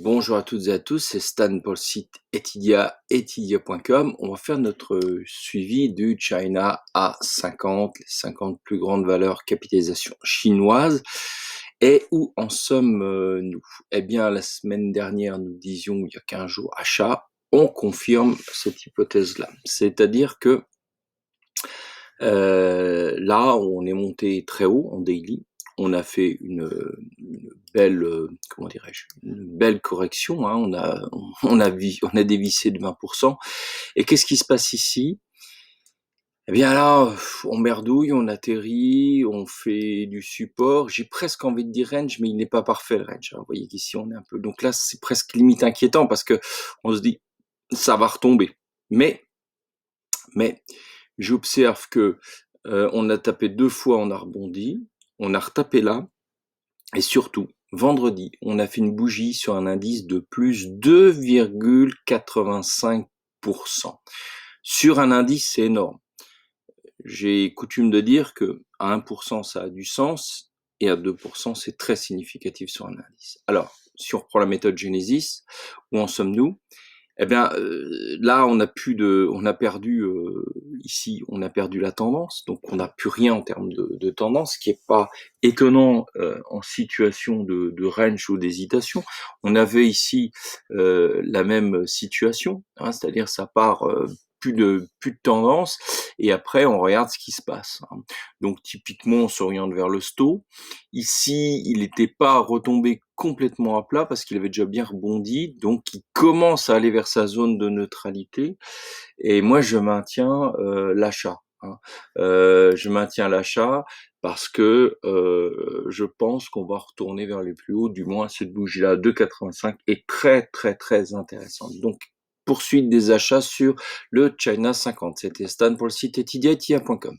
Bonjour à toutes et à tous, c'est Stan pour le site Etidia, etidia.com. On va faire notre suivi du China A50, les 50 plus grandes valeurs capitalisation chinoise. Et où en sommes nous? Eh bien, la semaine dernière, nous disions, il y a 15 jours, achat. On confirme cette hypothèse-là. C'est-à-dire que là, on est monté très haut en daily. On a fait une belle, comment dirais-je? Une belle correction, hein. On a dévissé de 20. Et qu'est-ce qui se passe ici? Eh bien là, on merdouille, on atterrit, on fait du support. J'ai presque envie de dire range, mais il n'est pas parfait le range, hein. Vous voyez qu'ici on est un peu donc là, c'est presque limite inquiétant parce qu'on se dit: «Ça va retomber». Mais j'observe que, on a tapé 2 fois, on a rebondi, on a retapé là et surtout, vendredi, on a fait une bougie sur un indice de plus 2,85. Sur un indice, c'est énorme. J'ai coutume de dire qu'à 1 ça a du sens et à 2 c'est très significatif sur un indice. Alors, si on reprend la méthode Genesis, où en sommes-nous? Eh bien, là, on a perdu, ici, on a perdu la tendance, donc on n'a plus rien en termes de tendance, ce qui est pas étonnant, en situation de range ou d'hésitation. On avait ici, la même situation, hein, c'est-à-dire ça part, plus de tendance et après on regarde ce qui se passe, hein. Donc typiquement, on s'oriente vers le sto. Ici, il n'était pas retombé complètement à plat parce qu'il avait déjà bien rebondi, donc il commence à aller vers sa zone de neutralité et moi je maintiens, l'achat, hein. Je maintiens l'achat parce que, je pense qu'on va retourner vers les plus hauts, du moins cette bougie-là, 2,85 est très, très, très intéressante. Donc poursuite des achats sur le China 50. C'était Stan pour le site etydia.com.